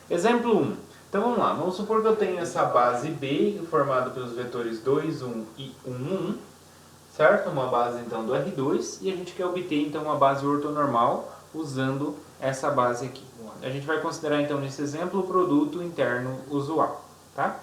Exemplo 1. Então vamos lá, vamos supor que eu tenho essa base B formada pelos vetores 2, 1 e 1, 1, certo? Uma base então do R2 e a gente quer obter então uma base ortonormal usando essa base aqui. A gente vai considerar então nesse exemplo o produto interno usual, tá?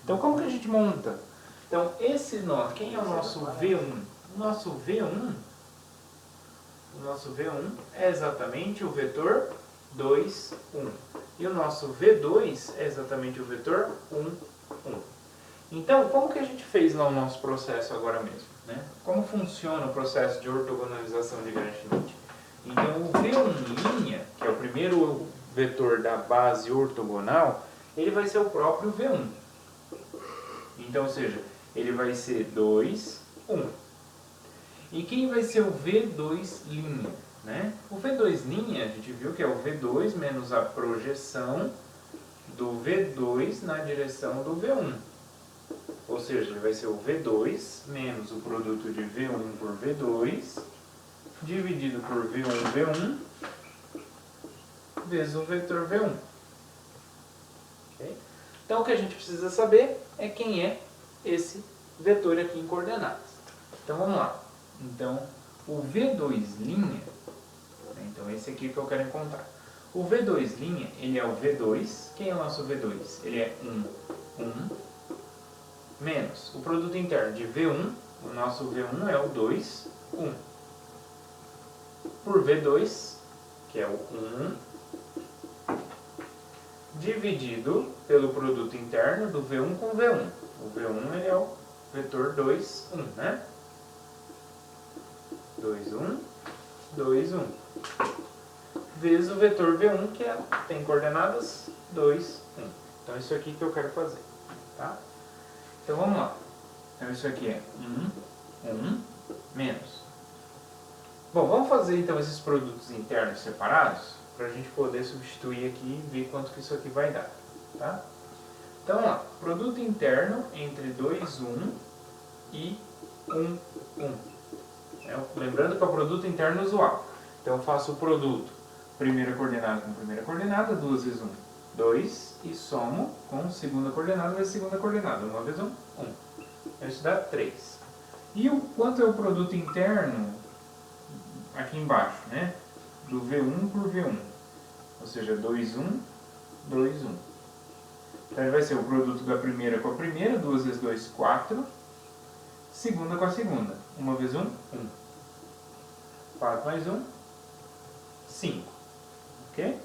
Então como que a gente monta? Então esse quem é o nosso V1? O nosso V1 é exatamente o vetor 2, 1. E o nosso V2 é exatamente o vetor 1, 1. Então, como que a gente fez lá o nosso processo agora mesmo? Né? Como funciona o processo de ortogonalização de Gram-Schmidt? Então, o V1', que é o primeiro vetor da base ortogonal, ele vai ser o próprio V1. Então, ou seja, ele vai ser 2, 1. E quem vai ser o V2'? Né? O V2', a gente viu que é o V2 menos a projeção do V2 na direção do V1. Ou seja, ele vai ser o V2 menos o produto de V1 por V2 dividido por V1, V1 vezes o vetor V1. Okay? Então o que a gente precisa saber é quem é esse vetor aqui em coordenadas. Então vamos lá. Então o V2', então esse aqui que eu quero encontrar. O V2', ele é o V2. Quem é o nosso V2? Ele é 1, 1, menos o produto interno de V1, o nosso V1 é o 2, 1, por V2, que é o 1, dividido pelo produto interno do V1 com V1. O V1 ele é o vetor 2, 1, né? 2, 1, 2, 1. Vezes o vetor V1, que tem coordenadas 2, 1. Então, isso aqui que eu quero fazer. Tá? Então, vamos lá. Então, isso aqui é 1, 1, menos. Bom, vamos fazer então esses produtos internos separados, para a gente poder substituir aqui e ver quanto que isso aqui vai dar. Tá? Então, vamos lá. Produto interno entre 2, 1 e 1, 1. Lembrando que é o produto interno usual. Então, eu faço o produto primeira coordenada com primeira coordenada, 2 vezes 1, 2, e somo com segunda coordenada vezes segunda coordenada, 1 vezes 1, 1. Então, isso dá 3. E o quanto é o produto interno aqui embaixo, né? Do V1 por V1. Ou seja, 2, 1, 2, 1. Então, ele vai ser o produto da primeira com a primeira, 2 vezes 2, 4. Segunda com a segunda, 1 vezes 1, 1. 4 mais 1, 5. Ok?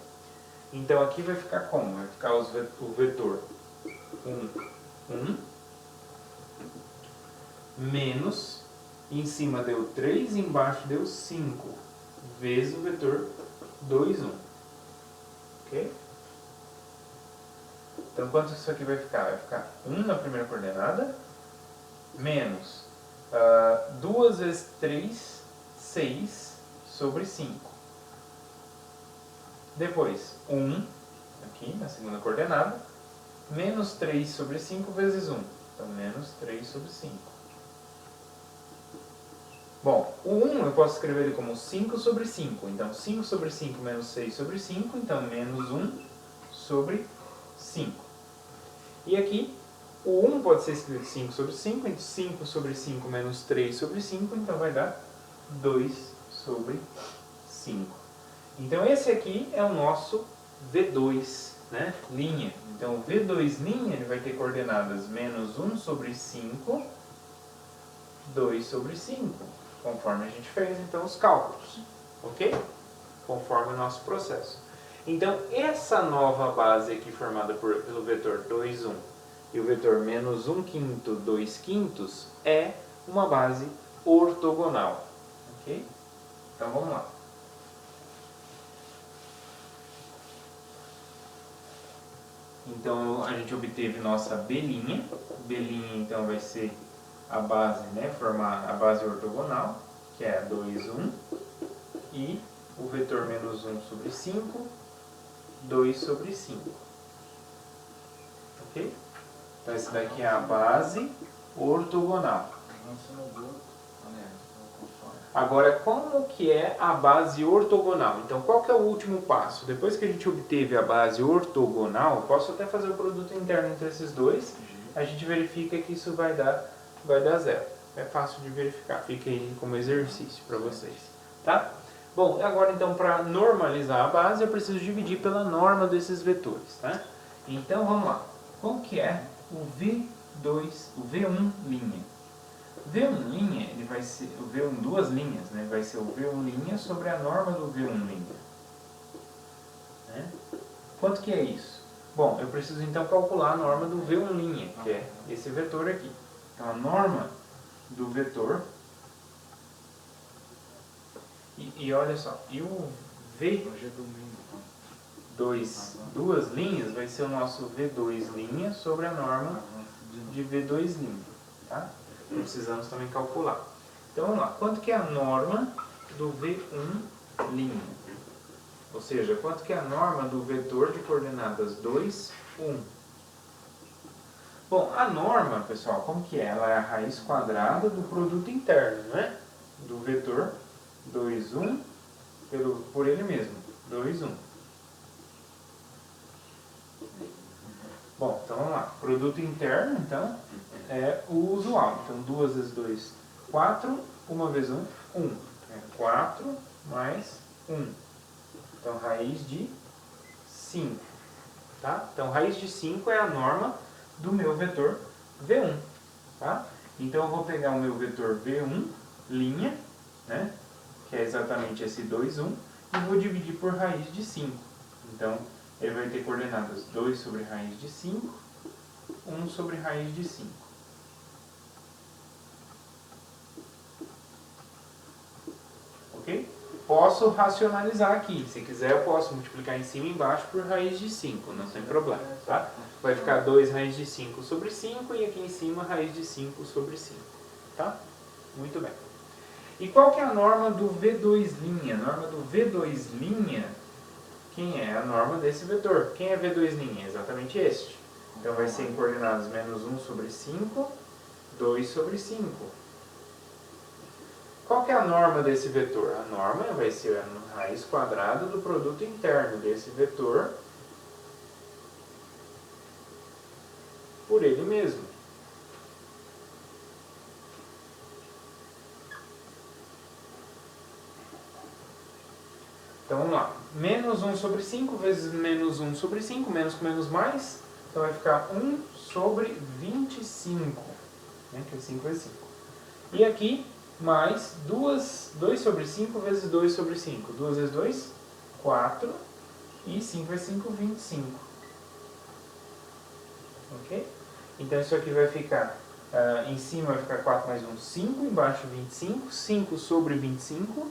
Então aqui vai ficar como? Vai ficar o vetor 1, 1, menos, em cima deu 3, embaixo deu 5, vezes o vetor 2, 1. Ok? Então quanto isso aqui vai ficar? Vai ficar 1 na primeira coordenada, menos 2 vezes 3, 6, sobre 5. Depois, 1, aqui na segunda coordenada, menos 3 sobre 5 vezes 1. Então, menos 3 sobre 5. Bom, o 1 eu posso escrever ele como 5 sobre 5. Então, 5 sobre 5 menos 6 sobre 5. Então, menos 1 sobre 5. E aqui, o 1 pode ser escrito 5 sobre 5. Então, 5 sobre 5 menos 3 sobre 5. Então, vai dar 2 sobre 5. Então, esse aqui é o nosso V2, né? Linha. Então, o V2', ele vai ter coordenadas menos 1 sobre 5, 2 sobre 5, conforme a gente fez, então, os cálculos. Ok? Conforme o nosso processo. Então, essa nova base aqui formada pelo vetor 2, 1 e o vetor menos 1 quinto, 2 quintos é uma base ortogonal. Ok? Então, vamos lá. Então, a gente obteve nossa B'. B', então, vai ser a base, né? Formar a base ortogonal, que é a 2, 1. E o vetor menos 1 sobre 5, 2 sobre 5. Ok? Então, esse daqui é a base ortogonal. Agora, como que é a base ortogonal? Então, qual que é o último passo? Depois que a gente obteve a base ortogonal, posso até fazer o produto interno entre esses dois, a gente verifica que isso vai dar zero. É fácil de verificar, fica aí como exercício para vocês, tá? Bom, agora então para normalizar a base eu preciso dividir pela norma desses vetores, tá? Então vamos lá, qual que é o V1 linha? V1 linha, ele vai ser, o V1 duas linhas, né? Vai ser o V1 linha sobre a norma do V1 linha. Né? Quanto que é isso? Bom, eu preciso então calcular a norma do V1 linha, que é esse vetor aqui. Então a norma do vetor, e olha só, e o duas linhas vai ser o nosso V2 linha sobre a norma de V2 linha, tá? Precisamos também calcular. Então vamos lá, quanto que é a norma do V1 linha? Ou seja, quanto que é a norma do vetor de coordenadas 2, 1? Bom, a norma, pessoal, como que é? Ela é a raiz quadrada do produto interno, né? Do vetor 2, 1 por ele mesmo, 2, 1. Bom, então vamos lá. Produto interno, então, é o usual. Então, 2 vezes 2, 4. 1 vezes 1, 1. É 4 mais 1. Então, raiz de 5. Tá? Então, raiz de 5 é a norma do meu vetor V1. Tá? Então, eu vou pegar o meu vetor V1, linha, né? Que é exatamente esse 2, 1, e vou dividir por raiz de 5. Então, ele vai ter coordenadas 2 sobre raiz de 5, 1 sobre raiz de 5. Ok? Posso racionalizar aqui. Se quiser, eu posso multiplicar em cima e embaixo por raiz de 5, não tem problema. Tá? Vai ficar 2 raiz de 5 sobre 5 e aqui em cima raiz de 5 sobre 5. Tá? Muito bem. E qual que é a norma do V2'? A norma do V2', quem é a norma desse vetor? Quem é V2'? É exatamente este. Então vai ser em coordenadas menos 1 sobre 5, 2 sobre 5. Qual que é a norma desse vetor? A norma vai ser a raiz quadrada do produto interno desse vetor por ele mesmo. Então vamos lá. Menos 1 sobre 5 vezes menos 1 sobre 5, menos com menos mais. Então vai ficar 1 sobre 25. Né? Que é 5 vezes 5. E aqui, mais 2 sobre 5 vezes 2 sobre 5. 2 vezes 2, 4. E 5 vezes 5, 25. Ok? Então isso aqui vai ficar, em cima vai ficar 4 mais 1, 5. Embaixo 25. 5 sobre 25.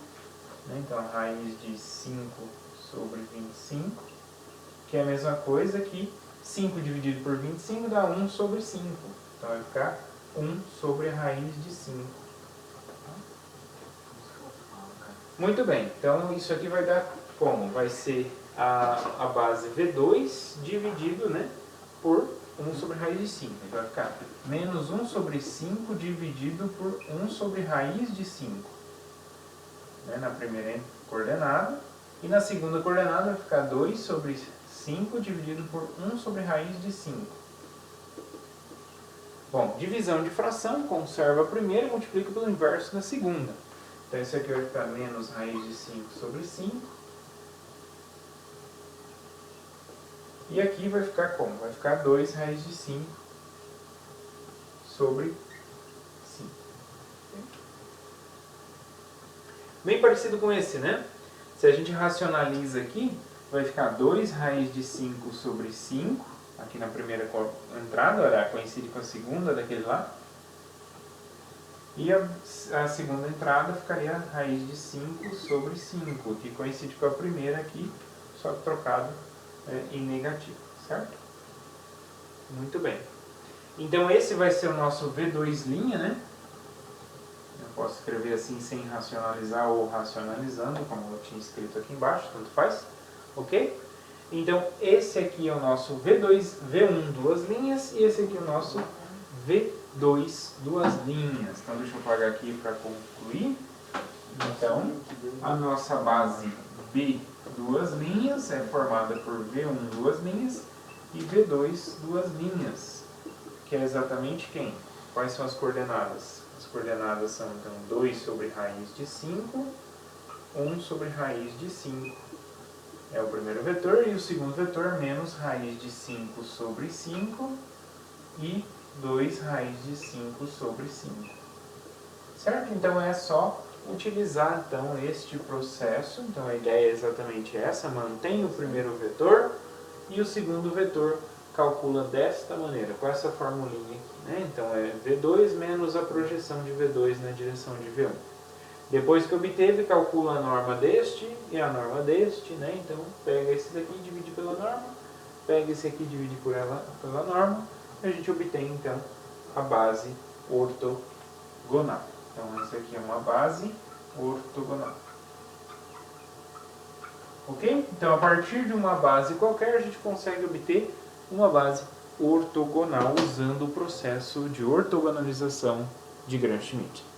Então, a raiz de 5 sobre 25, que é a mesma coisa que 5 dividido por 25 dá 1 sobre 5. Então, vai ficar 1 sobre a raiz de 5. Muito bem, então isso aqui vai dar como? Vai ser a base V2 dividido, né, por 1 sobre raiz de 5. Então, vai ficar menos 1 sobre 5 dividido por 1 sobre raiz de 5. Na primeira coordenada, e na segunda coordenada vai ficar 2 sobre 5 dividido por 1 sobre raiz de 5. Bom, divisão de fração, conserva a primeira e multiplica pelo inverso da segunda. Então isso aqui vai ficar menos raiz de 5 sobre 5. E aqui vai ficar como? Vai ficar 2 raiz de 5 sobre 5. Bem parecido com esse, né? Se a gente racionaliza aqui, vai ficar 2 raiz de 5 sobre 5, aqui na primeira entrada, olha, coincide com a segunda daquele lá. E a segunda entrada ficaria raiz de 5 sobre 5, que coincide com a primeira aqui, só que trocado em negativo, certo? Muito bem. Então esse vai ser o nosso V2', né? Posso escrever assim sem racionalizar ou racionalizando, como eu tinha escrito aqui embaixo, tanto faz. Ok? Então, esse aqui é o nosso V1, duas linhas, e esse aqui é o nosso V2, duas linhas. Então, deixa eu apagar aqui para concluir. Então, a nossa base B, duas linhas, é formada por V1, duas linhas, e V2, duas linhas, que é exatamente quem? Quais são as coordenadas? As coordenadas são, então, 2 sobre raiz de 5, 1 sobre raiz de 5. É o primeiro vetor, e o segundo vetor menos raiz de 5 sobre 5 e 2 raiz de 5 sobre 5. Certo? Então é só utilizar então este processo. Então a ideia é exatamente essa, mantém o primeiro vetor e o segundo vetor calcula desta maneira, com essa formulinha aqui, né? Então é V2 menos a projeção de V2 na direção de V1. Depois que obteve, calcula a norma deste e a norma deste, né? Então pega esse daqui e divide pela norma, pega esse aqui e divide pela norma, e a gente obtém então a base ortogonal. Então essa aqui é uma base ortogonal. Ok? Então a partir de uma base qualquer a gente consegue obter uma base ortogonal usando o processo de ortogonalização de Gram-Schmidt.